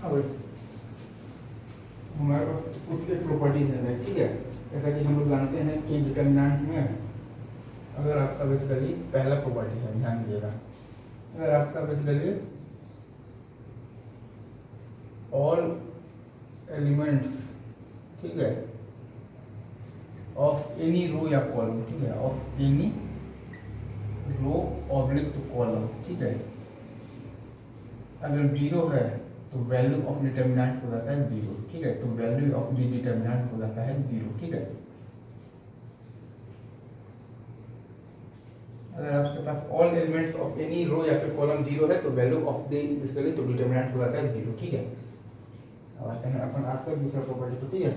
अब हमारे पास कुछ एक प्रॉपर्टीज है, ठीक है। जैसा कि हम लोग जानते हैं कि डिटर्मिनेंट में अगर आपका बेसिकली पहला प्रॉपर्टी है, ध्यान दीजिएगा, अगर आपका बेसिकली ऑल एलिमेंट्स, ठीक है, ऑफ एनी रो या कॉलम, ठीक है, of any row oblique column, ठीक है, अगर जीरो है तो वैल्यू ऑफ डिटर्मिनेंट हो जाता है जीरो, ठीक है। तो वैल्यू ऑफ द डिटर्मिनेंट हो जाता है जीरो, ठीक है। अगर आपके पास all elements of any row या फिर कॉलम जीरो है तो वैल्यू ऑफ द बेसिकली तो डिटर्मिनेंट हो जाता है जीरो, ठीक है। अब आते हैं अपन आपका दूसरा प्रॉपर्टी को, ठीक है।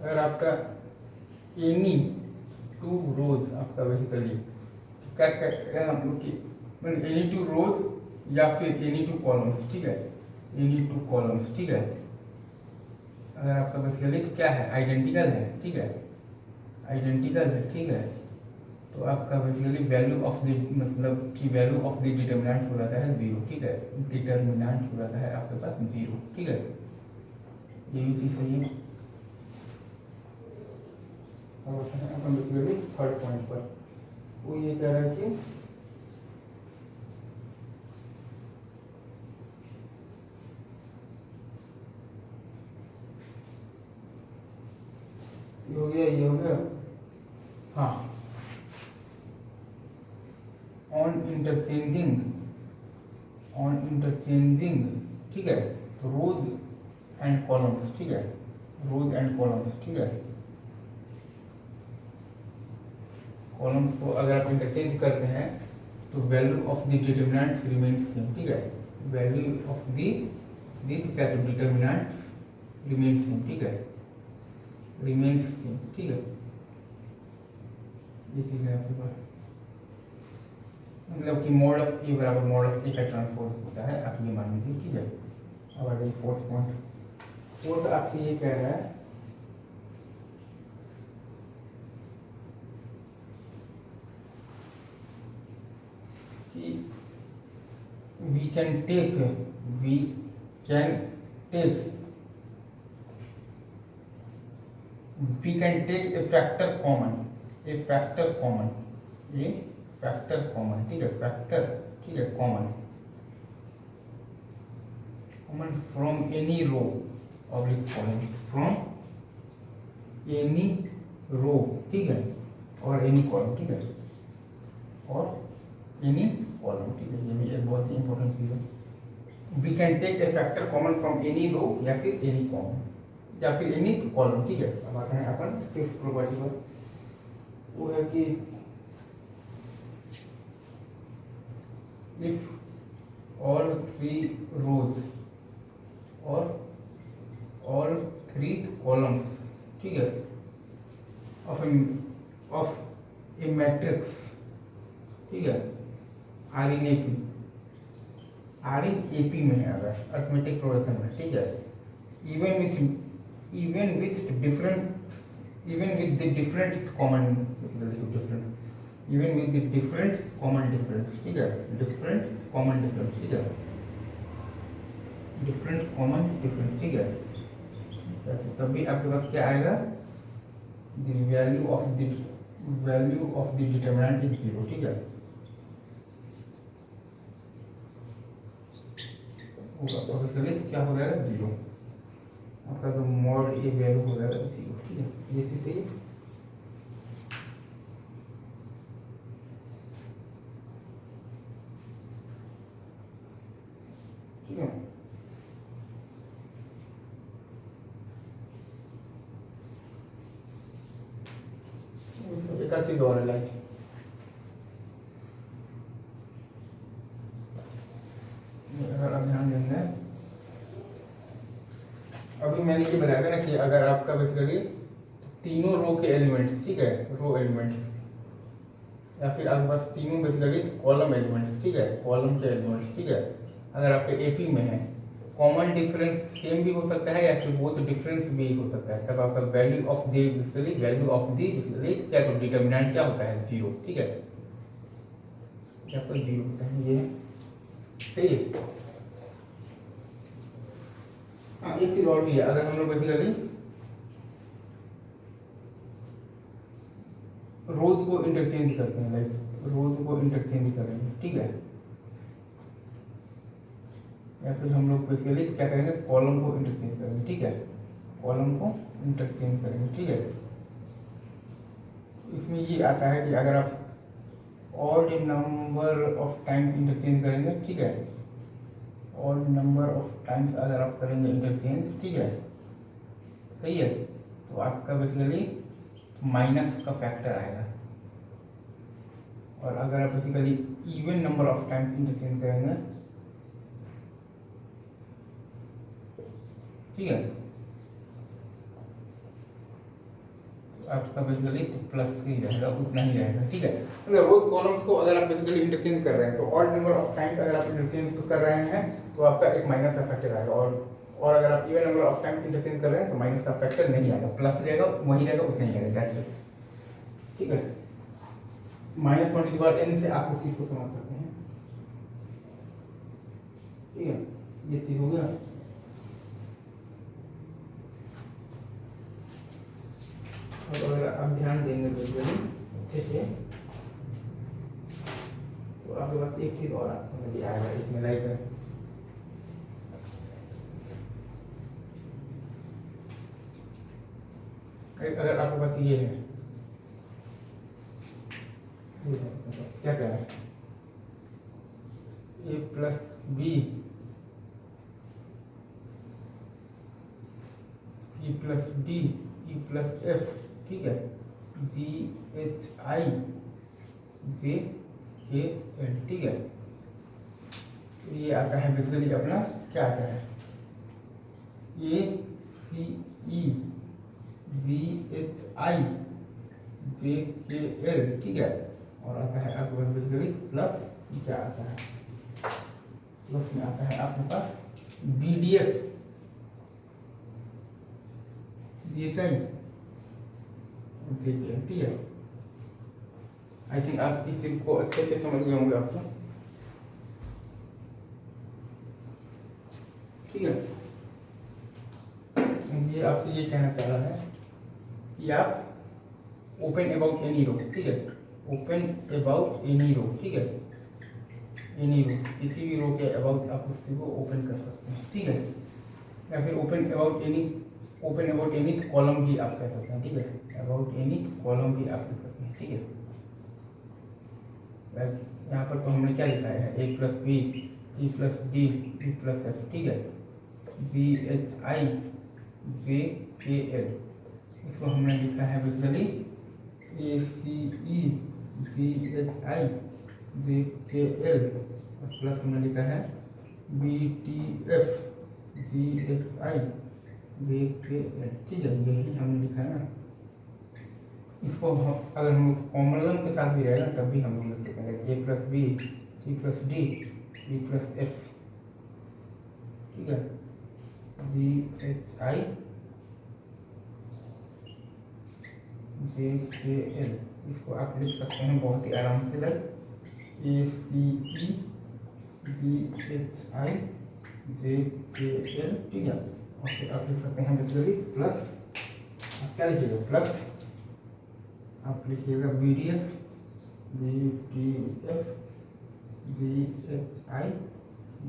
अगर आपका एनी टू रोज आपका बेसिकली क्या क्या हम लोग की एनी टू रोज या फिर एनी टू कॉलम्स, ठीक है, एनी टू कॉलम्स, ठीक है। अगर आपका बेसिकली क्या है, आइडेंटिकल है, ठीक है, आइडेंटिकल है, ठीक है, तो आपका बेसिकली वैल्यू ऑफ द मतलब कि वैल्यू ऑफ द डिटर्मिनेंट हो जाता है जीरो, ठीक है। डिटर्मिनेंट हो जाता है आपके पास जीरो, ठीक है। ये भी चीज सही है। अब अपन बेसिकली थर्ड पॉइंट पर वो ये कह रहा है कि ये हो गया, हाँ, ऑन इंटरचेंजिंग, ठीक है, तो रोज एंड कॉलम्स, ठीक है, रोज एंड कॉलम्स, ठीक है, कॉलम्स को अगर आप इंटरचेंज करते हैं तो value of the determinants remains same, ठीक है, वैल्यू ऑफ द क्या डिटर्मिनेंट्स रिमेन्स सेम, ठीक है, रिमेन्स सेम, ठीक है। ये चीज है आपके पास, मतलब कि मॉड ऑफ ए बराबर मॉड ऑफ ए का ट्रांसपोज होता है, आप ये मान लीजिए, ठीक है। अब आ जाइए फोर्थ पॉइंट। फोर्थ आपसे ये कह रहा है कि we can take a factor common, ठीक है, फैक्टर, ठीक है, common from any row oblique column, from any row, ठीक है, और एनी कॉलम, ठीक है, और एनी कॉलम, ठीक है। ये भी एक बहुत ही इंपॉर्टेंट चीज है। We can take a factor common from any row या फिर एनी कॉलम या फिर एनी कॉलम, ठीक है। अब आते हैं अपन फिफ्थ प्रॉपर्टी पर, वो है कि इफ ऑल थ्री रोज और ऑल थ्री कॉलम्स, ठीक है, ऑफ ए मैट्रिक्स, ठीक है, आर इन एपी में है, अगर अरिथमेटिक प्रोग्रेशन में, ठीक है, even with the different common difference, ठीक है, डिफरेंट कॉमन डिफरेंस, ठीक है, डिफरेंट कॉमन डिफरेंस, ठीक है। तभी आपके पास क्या आएगा, the value of the determinant is zero, ठीक है, तो क्या हो जाएगा जीरो, आपका जो मॉड ए वैल्यू हो जाएगा जीरो, ठीक है। ये चीज सही है। ठीक है, एक चीज और है, लाइक ध्यान देंगे, अभी मैंने ये बताया था ना कि अगर आपका बेसिकली तीनों रो के एलिमेंट्स, ठीक है, रो एलिमेंट्स या फिर आपके पास तीनों बेसिकली कॉलम एलिमेंट्स, ठीक है, कॉलम के एलिमेंट्स, ठीक है, अगर आपके एपी में है, कॉमन डिफरेंस सेम भी हो सकता है या फिर बहुत डिफरेंस भी हो सकता है, तब आपका वैल्यू ऑफ दी बेसिकली क्या तो डिटर्मिनेंट क्या होता है जीरो, ठीक है, क्या तो जीरो होता है। ये सही है। हाँ, एक चीज और भी है, अगर हम लोग बेसिकली रोज को इंटरचेंज करते हैं, लाइक रोज को इंटरचेंज करेंगे, ठीक है, या फिर हम लोग बेसिकली क्या करेंगे, कॉलम को इंटरचेंज करेंगे, ठीक है, कॉलम को इंटरचेंज करेंगे, ठीक है। इसमें ये आता है कि अगर आप odd number of times interchange करेंगे, ठीक है, ऑड नंबर ऑफ टाइम्स अगर आप करेंगे इंटरचेंज, ठीक है, सही है, तो आपका बेसिकली माइनस का फैक्टर आएगा। और अगर आप basically even number of times interchange करेंगे, ठीक है, तो आपका बेसिकली तो प्लस ही रहेगा, उतना ही रहेगा, ठीक है। तो रोज कॉलम्स को अगर आप बेसिकली इंटरचेंज कर रहे हैं, तो ऑड नंबर ऑफ टाइम्स अगर आप इंटरचेंज कर रहे हैं तो आपका एक माइनस का फैक्टर आएगा, और अगर आप even number of times interchange कर रहे हैं तो माइनस का फैक्टर नहीं आएगा, प्लस रहेगा, वही रहेगा, उतना ही रहेगा, ठीक है। माइनस मल्टीप्लाई एन से आप उसी को समझ सकते हैं, ठीक है, ये चीज हो गया। और अगर आप ध्यान देंगे अच्छे से तो आपके पास एक चीज और समझ आएगा इसमें, लाइक अगर आपके पास ये है, क्या कह रहा है, A plus B C plus D E plus F, ठीक है, जी H I J K L, ठीक है। तो ये आता है बेसिकली अपना क्या आता है, ए C E B H I J K L, ठीक है, और आता है आपके पास बेसिकली प्लस क्या आता है, प्लस में आता है आपके पास B D F G H I, ठीक है। आई थिंक आप इस चीज को अच्छे से समझ गए होंगे आपको, ठीक है। ये आपसे ये कहना चाह रहा है कि आप ओपन अबाउट एनी रो, ठीक है, ओपन अबाउट एनी रो, ठीक है, एनी रो, किसी भी रो के अबाउट आप उसी को ओपन कर सकते हैं, ठीक है, या फिर ओपन अबाउट एनी कॉलम भी आप कह सकते हैं, ठीक है, अबाउट एनी कॉलम भी आप कह सकते हैं, ठीक है। यहाँ पर तो हमने क्या लिखा है, A plus B C plus D E plus F, ठीक है, B H I J K L, इसको हमने लिखा है basically A C E B H I J K L, plus हमने लिखा है B T F G H I J K L, ठीक है, यही हमने लिखा है ना। इसको हम अगर हम कॉमन के साथ भी रहेगा तब भी हम लोग लिख सकते हैं, A plus B C plus D E plus F, ठीक है, जी H I J K L, इसको आप लिख सकते हैं बहुत ही आराम से, like A C E B H I J K L, ठीक है, और फिर आप लिख सकते हैं बेसिकली प्लस, आप क्या लिखिएगा, प्लस आप लिखिएगा B D F B T F B H I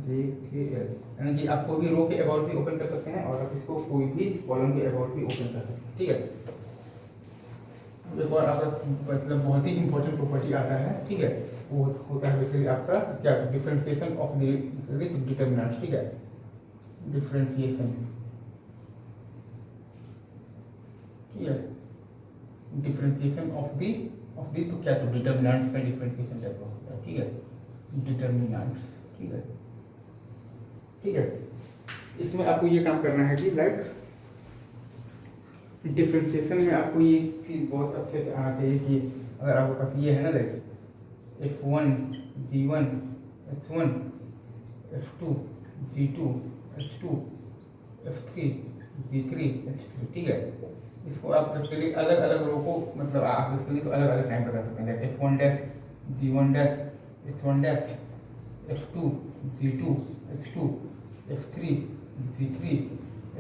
J K L, यानी कि आप कोई भी रो के अबाउट भी ओपन कर सकते हैं और आप इसको कोई भी कॉलम के अबाउट भी ओपन कर सकते हैं, ठीक है। एक और आपका मतलब बहुत ही इंपॉर्टेंट प्रॉपर्टी आता है, ठीक है, वो होता है बेसिकली आपका क्या, डिफरेंशिएशन ऑफ डिटर्मिनेंट्स, ठीक है, डिफरेंशिएशन, ठीक है, डिफरेंशिएशन ऑफ दी तो क्या, तो डिटर्मिनेंट्स का डिफरेंशिएशन टाइप का होता है, ठीक है, डिटर्मिनेंट्स, ठीक है, ठीक है। इसमें आपको ये काम करना है कि लाइक डिफरेंशिएशन में आपको ये चीज बहुत अच्छे से आना चाहिए कि अगर आपके पास ये है ना, like F1 G1 H1 F2 G2 H2 F3 G3 H3, ठीक है। इसको आप बेसिकली अलग अलग रो को मतलब आप बेसिकली तो अलग अलग टाइम पर कर सकते हैं, F1 dash G1 dash H1 dash F2 G2 H2 F3 G3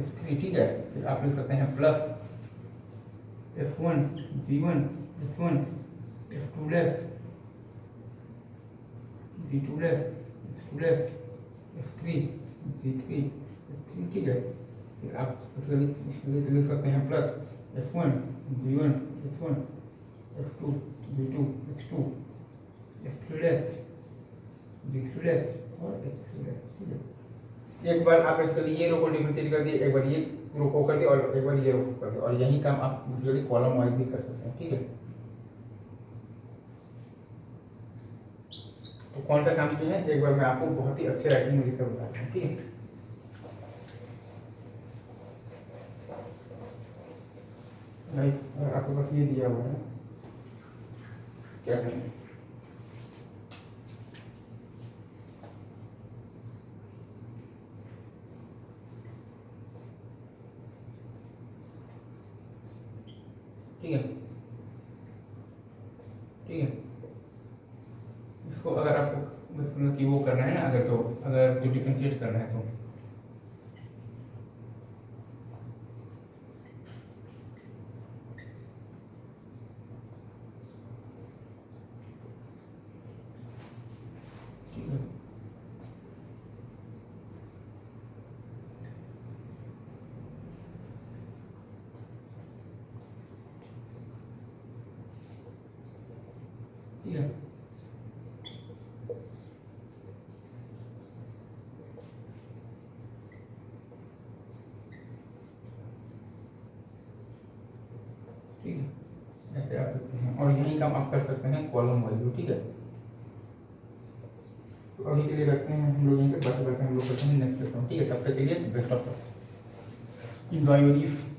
F3, ठीक है। फिर आप लिख सकते हैं plus F1 G1 H1 F2 dash G2 dash H2 dash F3 G3 F3, ठीक है। फिर आप लिख सकते हैं plus F1 G1 H1 F2 G2 H2 F3 dash G3 dash और H3 डैश, ठीक है। एक बार आप इसके लिए ये रो को डिफरेंशिएट कर दिए, एक बार ये रो को कर दिए और एक बार ये रो को कर दिए, और यही काम आप दूसरे कॉलम वाइज भी कर सकते हैं, ठीक है। तो कौन सा काम किए हैं एक बार मैं आपको बहुत ही अच्छे राइटिंग में लिखकर बताता हूँ, ठीक है। आपके पास ये दिया हुआ है, क्या करें, ठीक है, ठीक है। इसको अगर आपको मतलब कि वो करना है ना, अगर जो डिफरेंशिएट करना है तो ठीक है। ठीक है, ठीक है, ऐसे आप सकते हैं और यही काम आप कर सकते हैं कॉलम वाइज, ठीक है। तो अभी के लिए रखते हैं हम लोग यहीं पे, बाकी हम लोग करते हैं नेक्स्ट लेसन, ठीक है। तब तक के लिए best of luck, enjoy your leaf.